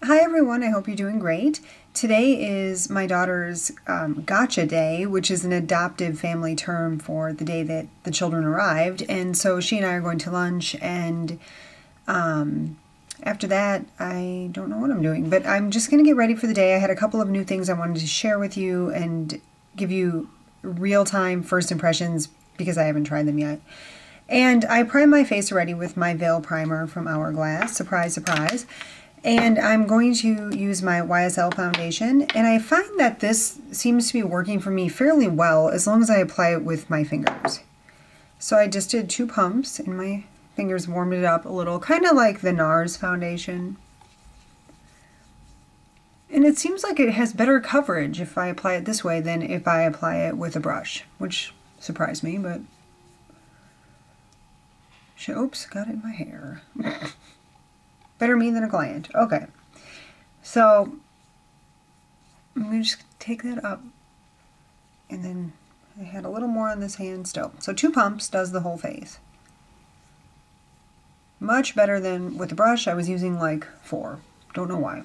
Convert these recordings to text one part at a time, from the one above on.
Hi everyone, I hope you're doing great. Today is my daughter's gotcha day, which is an adoptive family term for the day that the children arrived. And so she and I are going to lunch, and after that, I don't know what I'm doing, but I'm just going to get ready for the day. I had a couple of new things I wanted to share with you and give you real-time first impressions because I haven't tried them yet. And I primed my face already with my Veil Primer from Hourglass. Surprise, surprise. And I'm going to use my YSL foundation, and I find that this seems to be working for me fairly well as long as I apply it with my fingers. So I just did 2 pumps and my fingers warmed it up a little, kind of like the NARS foundation. And it seems like it has better coverage if I apply it this way than if I apply it with a brush, which surprised me, but... Oops, got it in my hair. Better me than a client. Okay, so I'm going to just take that up, and then I had a little more on this hand still. So 2 pumps does the whole face. Much better than with the brush. I was using like 4. Don't know why.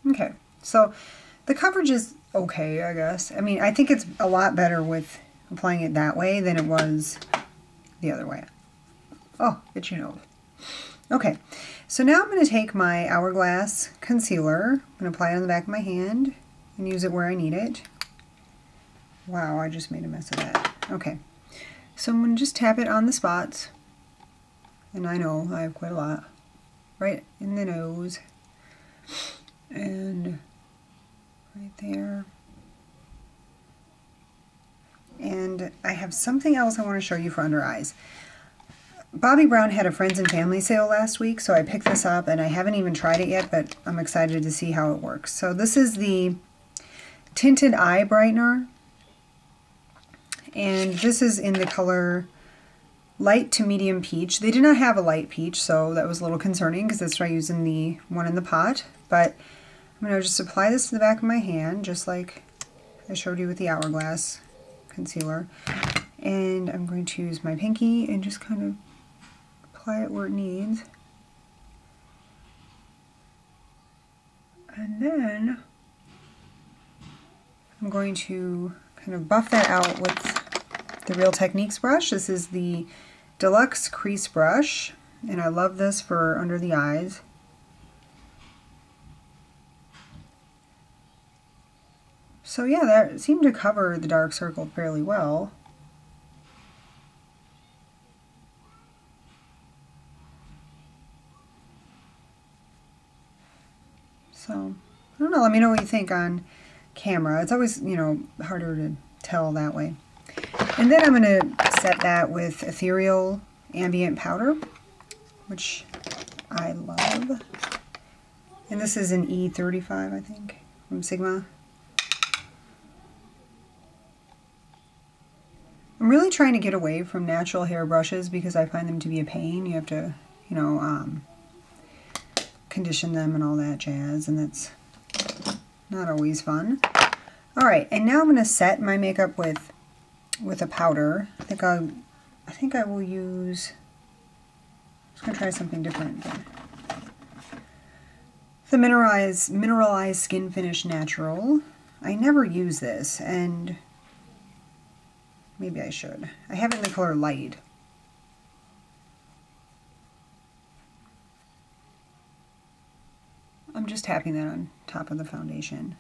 Okay, so the coverage is okay, I guess. I mean, I think it's a lot better with applying it that way than it was the other way. Oh, itchy nose. Okay, so now I'm going to take my Hourglass concealer. I'm going to apply it on the back of my hand and use it where I need it. Wow, I just made a mess of that. Okay, so I'm going to just tap it on the spots. And I know I have quite a lot. Right in the nose. And right there. And I have something else I want to show you for under eyes. Bobbi Brown had a friends and family sale last week, so I picked this up, and I haven't even tried it yet, but I'm excited to see how it works. So this is the Tinted Eye Brightener, and this is in the color light to medium peach. They did not have a light peach, so that was a little concerning because that's what I use in the one in the pot, but I'm going to just apply this to the back of my hand, just like I showed you with the Hourglass concealer, and I'm going to use my pinky and just kind of apply it where it needs. And then I'm going to kind of buff that out with the Real Techniques brush. This is the Deluxe Crease Brush, and I love this for under the eyes. So yeah, that seemed to cover the dark circle fairly well. So, I don't know, let me know what you think on camera. It's always, you know, harder to tell that way. And then I'm going to set that with Ethereal Ambient Powder, which I love. And this is an E35, I think, from Sigma. I'm really trying to get away from natural hair brushes because I find them to be a pain. You have to, you know, condition them and all that jazz, and that's not always fun. Alright, and now I'm going to set my makeup with a powder. I think I will use, I'm just going to try something different. The Mineralized Skin Finish Natural. I never use this, and maybe I should. I have it in the color Light. I'm just tapping that on top of the foundation.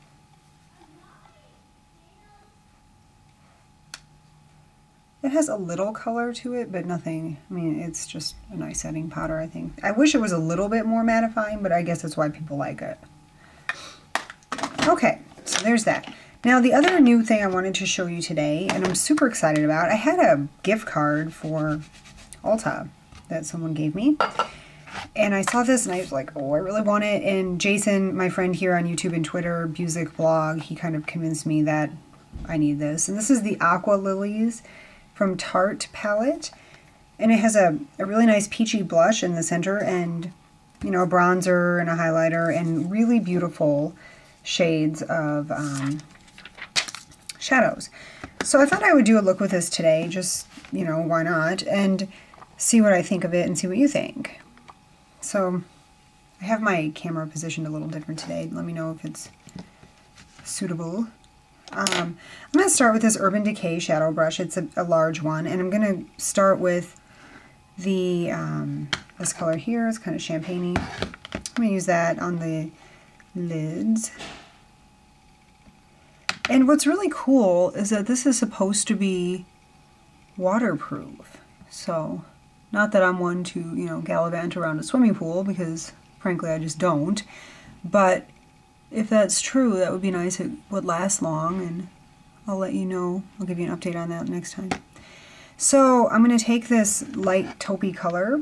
It has a little color to it, but nothing. I mean, it's just a nice setting powder, I think. I wish it was a little bit more mattifying, but I guess that's why people like it. Okay, so there's that. Now, the other new thing I wanted to show you today, and I'm super excited about, I had a gift card for Ulta that someone gave me. And I saw this and I was like, oh, I really want it. And Jason, my friend here on YouTube and Twitter, Busick blog, he kind of convinced me that I need this. And this is the Aqualillies from Tarte Palette. And it has a really nice peachy blush in the center, and, you know, a bronzer and a highlighter and really beautiful shades of shadows. So I thought I would do a look with this today, just, you know, why not? And see what I think of it and see what you think. So I have my camera positioned a little different today. Let me know if it's suitable. I'm going to start with this Urban Decay shadow brush. It's a large one, and I'm going to start with the this color here. It's kind of champagne-y. I'm going to use that on the lids. And what's really cool is that this is supposed to be waterproof. So, not that I'm one to, you know, gallivant around a swimming pool, because frankly I just don't. But if that's true, that would be nice. It would last long, and I'll let you know. I'll give you an update on that next time. So I'm going to take this light taupey color.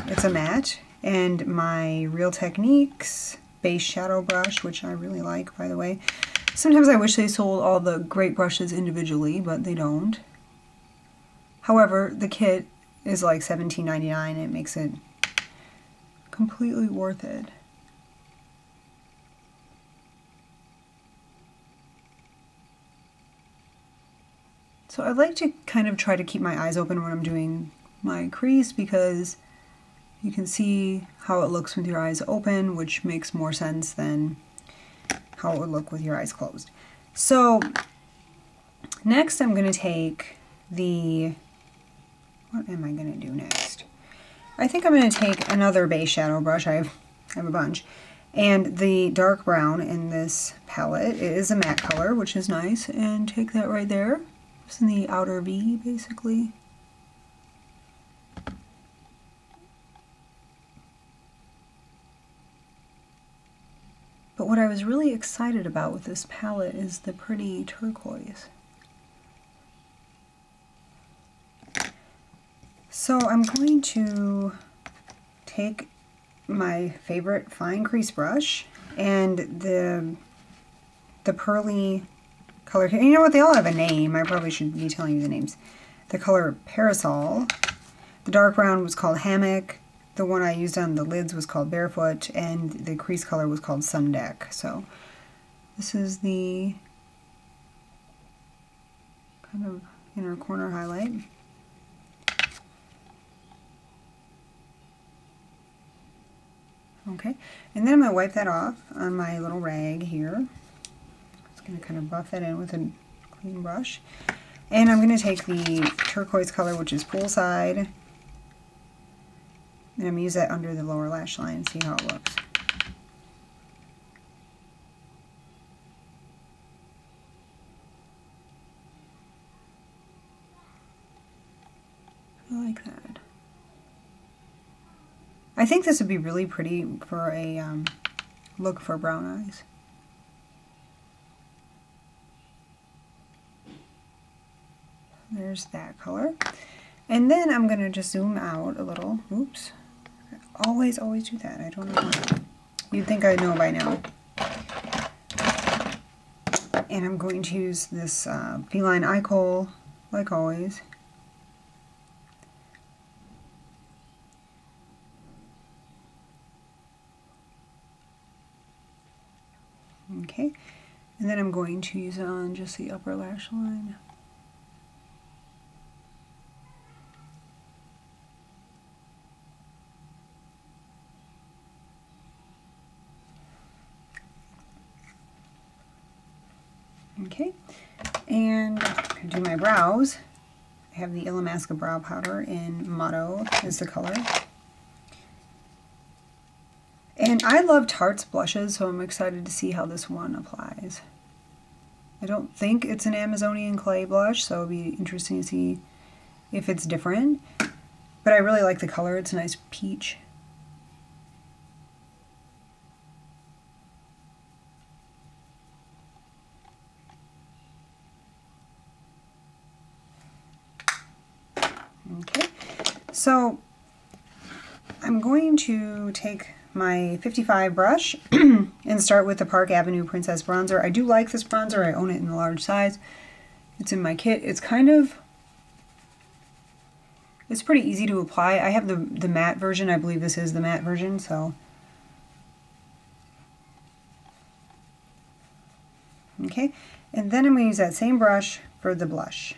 It's a matte, and my Real Techniques base shadow brush, which I really like, by the way. Sometimes I wish they sold all the great brushes individually, but they don't. However, the kit is like $17.99. It makes it completely worth it. So I like to kind of try to keep my eyes open when I'm doing my crease, because you can see how it looks with your eyes open, which makes more sense than how it would look with your eyes closed. So next I'm going to take the, what am I going to do next? I think I'm going to take another base shadow brush. I have a bunch. And the dark brown in this palette, it is a matte color, which is nice, and take that right there. It's in the outer V, basically. But what I was really excited about with this palette is the pretty turquoise. So I'm going to take my favorite fine crease brush and the pearly color here. You know what? They all have a name. I probably should be telling you the names. The color Parasol. The dark brown was called Hammock. The one I used on the lids was called Barefoot, and the crease color was called Sun Deck. So this is the kind of inner corner highlight. Okay, and then I'm going to wipe that off on my little rag here. Just going to kind of buff that in with a clean brush. And I'm going to take the turquoise color, which is Poolside, and I'm going to use that under the lower lash line and see how it looks. I like that. I think this would be really pretty for a look for brown eyes. There's that color. And then I'm going to just zoom out a little. Oops. I always do that. I don't know why. You'd think I know by now. And I'm going to use this feline eye kohl, like always. Okay, and then I'm going to use it on just the upper lash line. Okay, and I'm going to do my brows. I have the Illamasqua brow powder in Motto is the color. And I love Tarte's blushes, so I'm excited to see how this one applies. I don't think it's an Amazonian clay blush, so it'll be interesting to see if it's different. But I really like the color. It's a nice peach. Okay, so I'm going to take my 55 brush and start with the Park Avenue Princess Bronzer. I do like this bronzer. I own it in a large size. It's in my kit. It's pretty easy to apply. I have the matte version. I believe this is the matte version, so. Okay, and then I'm going to use that same brush for the blush.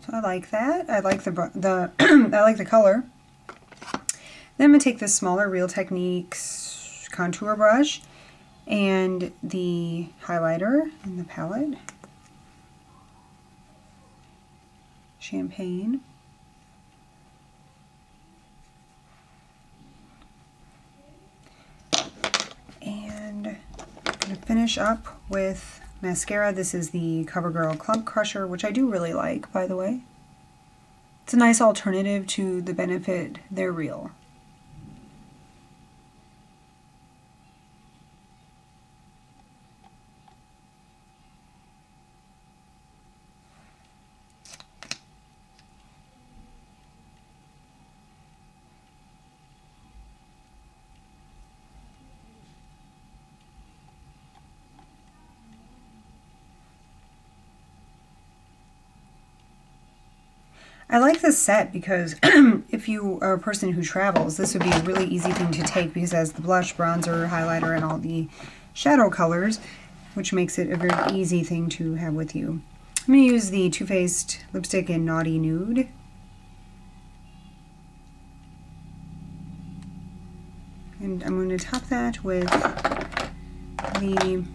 So I like that. I like the I like the color. Then I'm going to take this smaller Real Techniques contour brush and the highlighter in the palette. Champagne. And I'm going to finish up with mascara. This is the CoverGirl Clump Crusher, which I do really like, by the way. It's a nice alternative to the Benefit They're Real. I like this set because if you are a person who travels, this would be a really easy thing to take because it has the blush, bronzer, highlighter, and all the shadow colors, which makes it a very easy thing to have with you. I'm going to use the Too Faced lipstick in Naughty Nude. And I'm going to top that with the,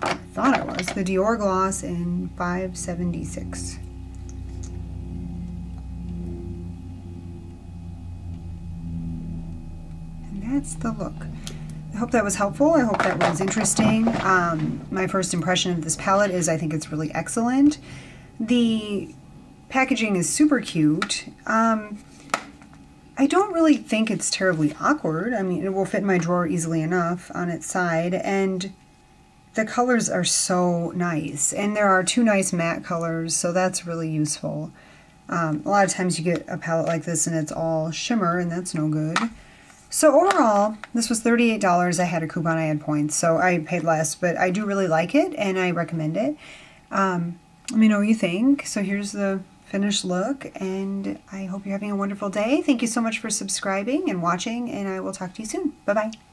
I thought it was, the Dior gloss in 576. That's the look. I hope that was helpful. I hope that was interesting. My first impression of this palette is I think it's really excellent. The packaging is super cute. I don't really think it's terribly awkward. I mean, it will fit in my drawer easily enough on its side, and the colors are so nice. And there are two nice matte colors, so that's really useful. A lot of times you get a palette like this and it's all shimmer, and that's no good. So overall, this was $38. I had a coupon, I had points, so I paid less, but I do really like it and I recommend it. Let me know what you think. So here's the finished look, and I hope you're having a wonderful day. Thank you so much for subscribing and watching, and I will talk to you soon. Bye-bye.